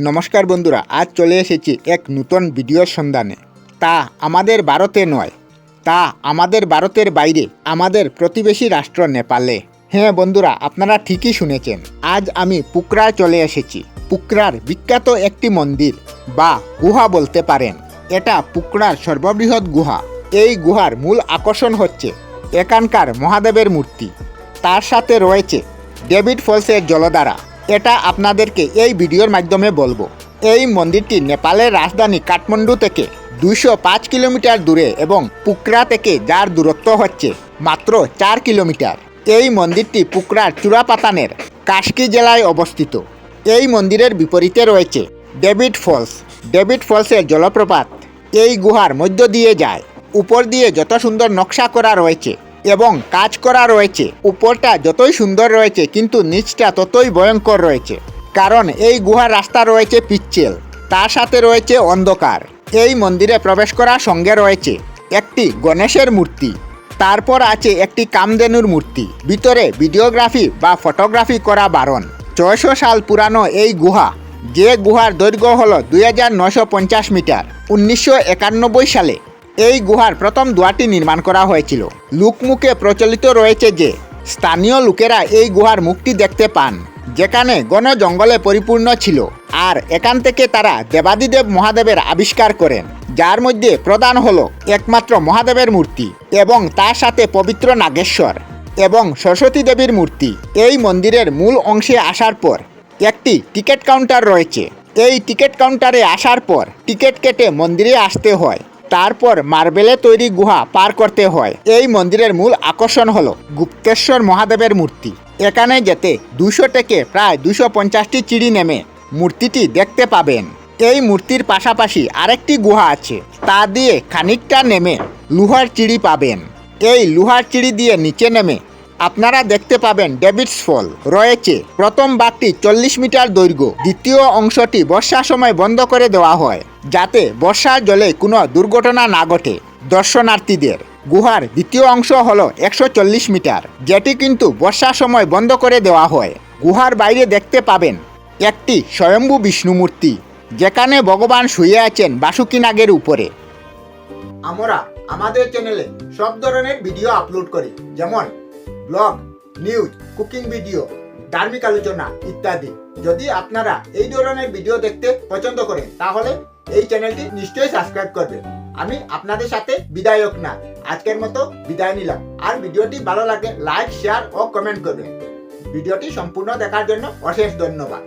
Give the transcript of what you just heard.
নমস্কার বন্ধুরা, আজ চলে এসেছি এক নতুন ভিডিওর সন্ধানে। তা আমাদের ভারতে নয়, তা আমাদের ভারতের বাইরে, আমাদের প্রতিবেশী রাষ্ট্র নেপালে। হ্যাঁ বন্ধুরা, আপনারা ঠিকই শুনেছেন। আজ আমি পোখরায় চলে এসেছি। পোখরার বিখ্যাত একটি মন্দির বা গুহা বলতে পারেন। এটা পোখরার সর্ববৃহৎ গুহা। এই গুহার মূল আকর্ষণ হচ্ছে এখানকার মহাদেবের মূর্তি। তার সাথে রয়েছে ডেভিড ফলসের জলধারা। এটা আপনাদেরকে এই ভিডিওর মাধ্যমে বলবো। এই মন্দিরটি নেপালের রাজধানী কাঠমান্ডু থেকে 205 কিলোমিটার দূরে এবং পোখরা থেকে যার দূরত্ব হচ্ছে মাত্র 4 কিলোমিটার। এই মন্দিরটি পোখরার চূড়াপাতানের কাস্কি জেলায় অবস্থিত। এই মন্দিরের বিপরীতে রয়েছে ডেভিড ফলস। ডেভিড ফলসের জলপ্রপাত এই গুহার মধ্য দিয়ে যায়। উপর দিয়ে যত সুন্দর নকশা করা রয়েছে এবং কাজ করা রয়েছে, উপরটা যতই সুন্দর রয়েছে কিন্তু নিচটা ততই ভয়ঙ্কর রয়েছে। কারণ এই গুহার রাস্তা রয়েছে পিচ্ছিল, তার সাথে রয়েছে অন্ধকার। এই মন্দিরে প্রবেশ করার সঙ্গে রয়েছে একটি গণেশের মূর্তি, তারপর আছে একটি কামধেনুর মূর্তি। ভিতরে ভিডিওগ্রাফি বা ফটোগ্রাফি করা বারণ। 600 সাল পুরানো এই গুহা, যে গুহার দৈর্ঘ্য হলো 2950 মিটার। 1991 সালে এই গুহার প্রথম দুয়ারটি নির্মাণ করা হয়েছিল। লোকমুখে প্রচলিত রয়েছে যে স্থানীয় লোকেরা এই গুহার মুখটি দেখতে পান, যেখানে ঘন জঙ্গলে পরিপূর্ণ ছিল। আর এখান থেকে তারা দেবাদিদেব মহাদেবের আবিষ্কার করেন, যার মধ্যে প্রধান হলো একমাত্র মহাদেবের মূর্তি এবং তার সাথে পবিত্র নাগেশ্বর এবং সরস্বতী দেবীর মূর্তি। এই মন্দিরের মূল অংশে আসার পর একটি টিকিট কাউন্টার রয়েছে। এই টিকিট কাউন্টারে আসার পর টিকিট কেটে মন্দিরে আসতে হয়। তারপর মার্বেলে তৈরি গুহা পার করতে হয়। এই মন্দিরের মূল আকর্ষণ হলো গুপ্তেশ্বর মহাদেবের মূর্তি। এখানে যেতে 200 থেকে প্রায় 250টি সিঁড়ি নেমে মূর্তিটি দেখতে পাবেন। এই মূর্তির পাশাপাশি আরেকটি গুহা আছে, তা দিয়ে খানিকটা নেমে লোহার সিঁড়ি পাবেন। এই লোহার সিঁড়ি দিয়ে নিচে নেমে আপনারা দেখতে পাবেন ডেভিডস ফল রয়েছে। প্রথম ভাগটি 40 মিটার দৈর্ঘ্য। দ্বিতীয় অংশটি বর্ষার সময় বন্ধ করে দেওয়া হয়, যাতে বর্ষার জলে কোনো দুর্ঘটনা না ঘটে দর্শনার্থীদের। গুহার দ্বিতীয় অংশ হলো 140 মিটার, যেটি কিন্তু বর্ষার সময় বন্ধ করে দেওয়া হয়। গুহার বাইরে দেখতে পাবেন একটি স্বয়ম্ভু বিষ্ণু মূর্তি, যেখানে ভগবান শুয়ে আছেন বাসুকি নাগের উপরে। আমরা আমাদের চ্যানেলে সব ধরনের ভিডিও আপলোড করি, যেমন ব্লগ, নিউজ, কুকিং ভিডিও, ধার্মিক আলোচনা ইত্যাদি। যদি আপনারা এই ধরনের ভিডিও দেখতে পছন্দ করেন তাহলে এই চ্যানেলটি নিশ্চয়ই সাবস্ক্রাইব করবেন। আমি আপনাদের সাথে বিদায়ক না, আজকের মতো বিদায় নিলাম। আর ভিডিওটি ভালো লাগে লাইক, শেয়ার ও কমেন্ট করবেন। ভিডিওটি সম্পূর্ণ দেখার জন্য অশেষ ধন্যবাদ।